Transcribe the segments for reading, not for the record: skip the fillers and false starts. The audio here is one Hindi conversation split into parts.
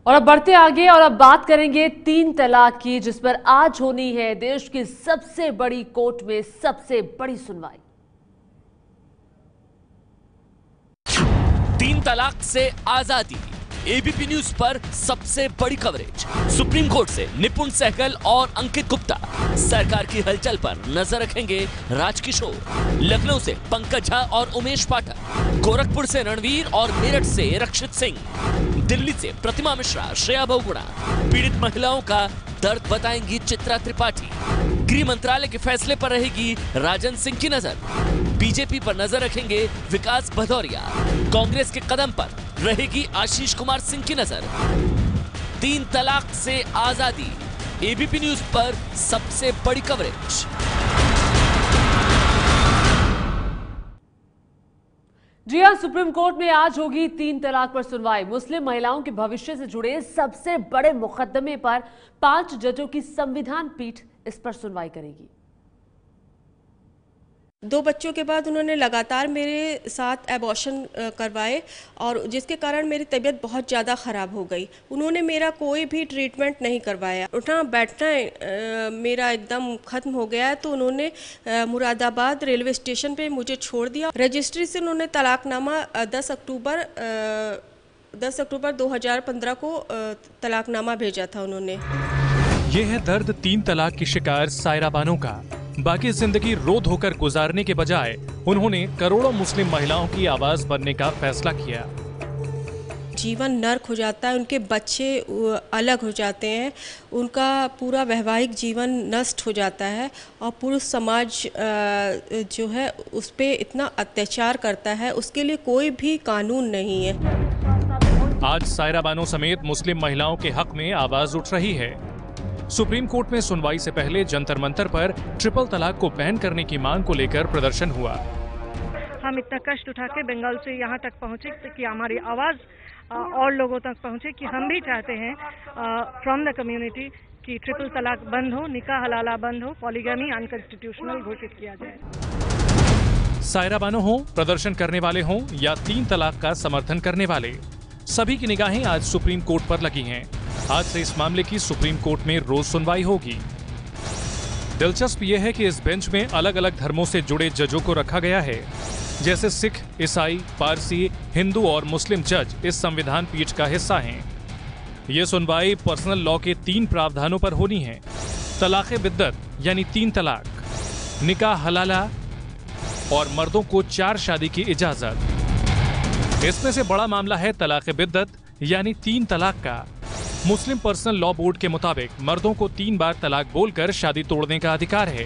और अब बढ़ते आगे और अब बात करेंगे 3 तलाक की, जिस पर आज होनी है देश की सबसे बड़ी कोर्ट में सबसे बड़ी सुनवाई। 3 तलाक से आजादी, एबीपी न्यूज पर सबसे बड़ी कवरेज। सुप्रीम कोर्ट से निपुण सहगल और अंकित गुप्ता सरकार की हलचल पर नजर रखेंगे। राजकिशोर, लखनऊ से पंकज झा और उमेश पाठक, गोरखपुर से रणवीर और मेरठ से रक्षित सिंह, दिल्ली से प्रतिमा मिश्रा, श्रेया बहुगुणा, पीड़ित महिलाओं का दर्द बताएंगी चित्रा त्रिपाठी। गृह मंत्रालय के फैसले पर रहेगी राजन सिंह की नजर। बीजेपी पर नजर रखेंगे विकास भदौरिया। कांग्रेस के कदम पर रहेगी आशीष कुमार सिंह की नजर। 3 तलाक से आजादी, एबीपी न्यूज पर सबसे बड़ी कवरेज। जी हां, सुप्रीम कोर्ट में आज होगी 3 तलाक पर सुनवाई। मुस्लिम महिलाओं के भविष्य से जुड़े सबसे बड़े मुकदमे पर 5 जजों की संविधान पीठ इस पर सुनवाई करेगी। 2 बच्चों के बाद उन्होंने लगातार मेरे साथ एबॉर्शन करवाए और जिसके कारण मेरी तबीयत बहुत ज़्यादा ख़राब हो गई। उन्होंने मेरा कोई भी ट्रीटमेंट नहीं करवाया। उठना बैठना मेरा एकदम ख़त्म हो गया है, तो उन्होंने मुरादाबाद रेलवे स्टेशन पे मुझे छोड़ दिया। रजिस्ट्री से उन्होंने तलाकनामा 10 अक्टूबर 2015 को तलाकनामा भेजा था उन्होंने। ये है दर्द 3 तलाक की शिकार सायरा बानो का। बाकी जिंदगी रो धोकर गुजारने के बजाय उन्होंने करोड़ों मुस्लिम महिलाओं की आवाज बनने का फैसला किया। जीवन नर्क हो जाता है, उनके बच्चे अलग हो जाते हैं, उनका पूरा वैवाहिक जीवन नष्ट हो जाता है और पुरुष समाज जो है उस पर इतना अत्याचार करता है, उसके लिए कोई भी कानून नहीं है। आज सायरा बानो समेत मुस्लिम महिलाओं के हक में आवाज उठ रही है। सुप्रीम कोर्ट में सुनवाई से पहले जंतर मंतर पर ट्रिपल तलाक को बैन करने की मांग को लेकर प्रदर्शन हुआ। हम इतना कष्ट उठा के बंगाल से यहाँ तक पहुँचे कि हमारी आवाज और लोगों तक पहुँचे कि हम भी चाहते हैं फ्रॉम द कम्युनिटी कि ट्रिपल तलाक बंद हो, निकाह हलाला बंद हो, पॉलीगैमी अनकॉन्स्टिट्यूशनल घोषित किया जाए। सायरा बानो हो, प्रदर्शन करने वाले हों या 3 तलाक का समर्थन करने वाले, सभी की निगाहें आज सुप्रीम कोर्ट पर लगी हैं। आज से इस मामले की सुप्रीम कोर्ट में रोज सुनवाई होगी। दिलचस्प यह है कि इस बेंच में अलग अलग धर्मों से जुड़े जजों को रखा गया है, जैसे सिख, ईसाई, पारसी, हिंदू और मुस्लिम जज इस संविधान पीठ का हिस्सा हैं। ये सुनवाई पर्सनल लॉ के 3 प्रावधानों पर होनी है। तलाक़े बिद्दत यानी 3 तलाक, निकाह हलाला और मर्दों को 4 शादी की इजाजत। इसमें से बड़ा मामला है तलाक़े बिद्दत यानी 3 तलाक का। मुस्लिम पर्सनल लॉ बोर्ड के मुताबिक मर्दों को 3 बार तलाक बोलकर शादी तोड़ने का अधिकार है।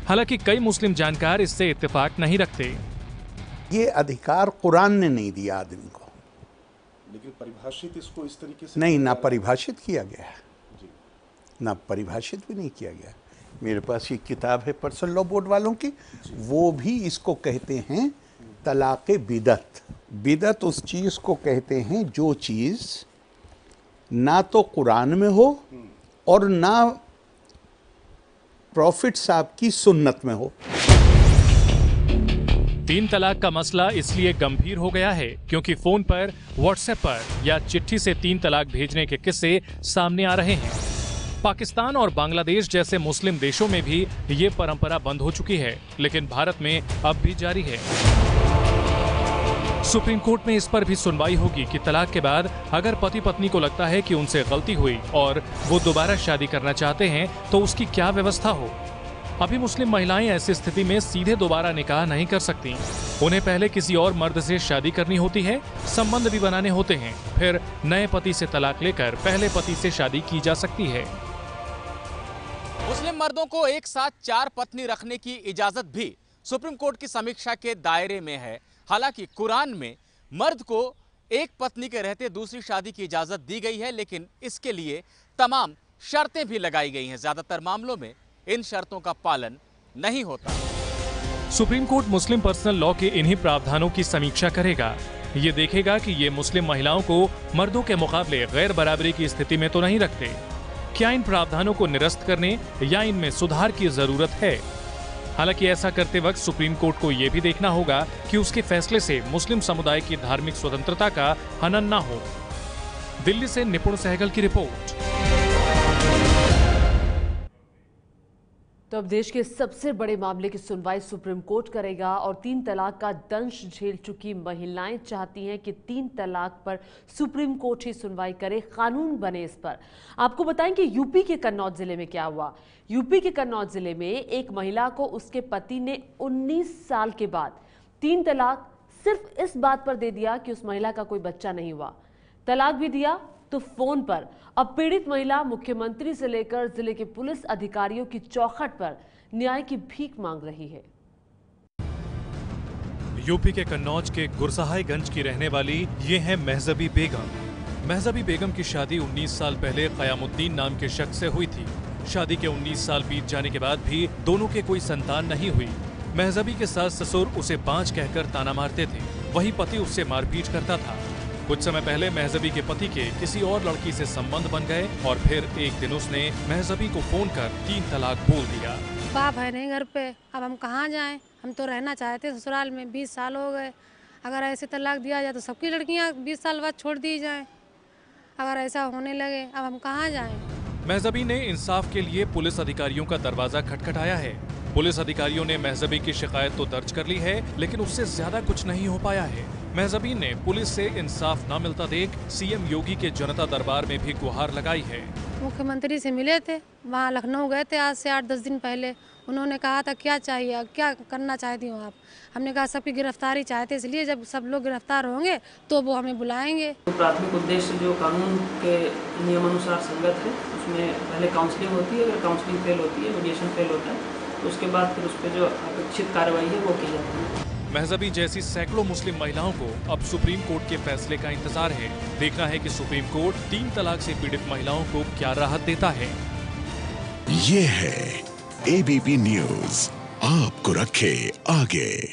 हालांकि कई मुस्लिम जानकार इससे इत्तेफाक नहीं रखते। ये अधिकार कुरान ने नहीं दिया आदमी को, लेकिन परिभाषित इसको इस तरीके से नहीं, ना परिभाषित किया गया है, ना परिभाषित भी नहीं किया गया। मेरे पास ये किताब है पर्सनल लॉ बोर्ड वालों की, वो भी इसको कहते हैं तलाक़े बिदत। बिदत उस चीज को कहते हैं जो चीज ना तो कुरान में हो और ना प्रॉफिट साहब की सुन्नत में हो। 3 तलाक का मसला इसलिए गंभीर हो गया है क्योंकि फोन पर, व्हाट्सएप पर या चिट्ठी से 3 तलाक भेजने के किस्से सामने आ रहे हैं। पाकिस्तान और बांग्लादेश जैसे मुस्लिम देशों में भी ये परंपरा बंद हो चुकी है, लेकिन भारत में अब भी जारी है। सुप्रीम कोर्ट में इस पर भी सुनवाई होगी कि तलाक के बाद अगर पति पत्नी को लगता है कि उनसे गलती हुई और वो दोबारा शादी करना चाहते हैं तो उसकी क्या व्यवस्था हो। अभी मुस्लिम महिलाएं ऐसी स्थिति में सीधे दोबारा निकाह नहीं कर सकती। उन्हें पहले किसी और मर्द से शादी करनी होती है, संबंध भी बनाने होते हैं, फिर नए पति से तलाक लेकर पहले पति से शादी की जा सकती है। मुस्लिम मर्दों को एक साथ 4 पत्नी रखने की इजाजत भी सुप्रीम कोर्ट की समीक्षा के दायरे में है। हालांकि कुरान में मर्द को एक पत्नी के रहते दूसरी शादी की इजाजत दी गई है, लेकिन इसके लिए तमाम शर्तें भी लगाई गई हैं। ज्यादातर मामलों में इन शर्तों का पालन नहीं होता। सुप्रीम कोर्ट मुस्लिम पर्सनल लॉ के इन्हीं प्रावधानों की समीक्षा करेगा। ये देखेगा कि ये मुस्लिम महिलाओं को मर्दों के मुकाबले गैर बराबरी की स्थिति में तो नहीं रखते। क्या इन प्रावधानों को निरस्त करने या इनमें सुधार की जरूरत है? हालांकि ऐसा करते वक्त सुप्रीम कोर्ट को यह भी देखना होगा कि उसके फैसले से मुस्लिम समुदाय की धार्मिक स्वतंत्रता का हनन न हो। दिल्ली से निपुण सहगल की रिपोर्ट। तो अब देश के सबसे बड़े मामले की सुनवाई सुप्रीम कोर्ट करेगा और 3 तलाक का दंश झेल चुकी महिलाएं चाहती हैं कि 3 तलाक पर सुप्रीम कोर्ट ही सुनवाई करे, कानून बने इस पर। आपको बताएं कि यूपी के कन्नौज जिले में क्या हुआ। यूपी के कन्नौज जिले में एक महिला को उसके पति ने 19 साल के बाद 3 तलाक सिर्फ इस बात पर दे दिया कि उस महिला का कोई बच्चा नहीं हुआ। तलाक भी दिया तो फोन पर। अब पीड़ित महिला मुख्यमंत्री से लेकर जिले के पुलिस अधिकारियों की चौखट पर न्याय की भीख मांग रही है। यूपी के कन्नौज के गुरसहायगंज की रहने वाली ये है महजबी बेगम। महजबी बेगम की शादी 19 साल पहले कयामुद्दीन नाम के शख्स से हुई थी। शादी के 19 साल बीत जाने के बाद भी दोनों के कोई संतान नहीं हुई। महजबी के सास ससुर उसे बांझ कहकर ताना मारते थे, वहीं पति उससे मारपीट करता था। कुछ समय पहले महजबी के पति के किसी और लड़की से संबंध बन गए और फिर एक दिन उसने महजबी को फोन कर 3 तलाक बोल दिया। बाप है नहीं घर पे, अब हम कहाँ जाएं? हम तो रहना चाहते ससुराल में, 20 साल हो गए। अगर ऐसे तलाक दिया जाए तो सबकी लड़कियां 20 साल बाद छोड़ दी जाएं। अगर ऐसा होने लगे अब हम कहाँ जाएं? महजबी ने इंसाफ के लिए पुलिस अधिकारियों का दरवाजा खटखटाया है। पुलिस अधिकारियों ने महजबी की शिकायत तो दर्ज कर ली है, लेकिन उससे ज्यादा कुछ नहीं हो पाया है। महजबी ने पुलिस से इंसाफ न मिलता देख सीएम योगी के जनता दरबार में भी गुहार लगाई है। मुख्यमंत्री से मिले थे, वहाँ लखनऊ गए थे आज से 8-10 दिन पहले। उन्होंने कहा था क्या चाहिए, क्या करना चाहती हो आप? हमने कहा सबकी गिरफ्तारी चाहते, इसलिए जब सब लोग गिरफ्तार होंगे तो वो हमें बुलाएंगे। प्राथमिक उद्देश्य जो कानून के नियमानुसार संगत है, उसमें पहले काउंसलिंग होती है। अगर काउंसलिंग फेल होती है, मीडिएशन फेल होता है, तो उसके बाद फिर उस पर जो अपेक्षित कार्रवाई है वो की जाती है। महजबी जैसी सैकड़ों मुस्लिम महिलाओं को अब सुप्रीम कोर्ट के फैसले का इंतजार है। देखना है कि सुप्रीम कोर्ट 3 तलाक से पीड़ित महिलाओं को क्या राहत देता है। ये है एबीपी न्यूज़, आपको रखे आगे।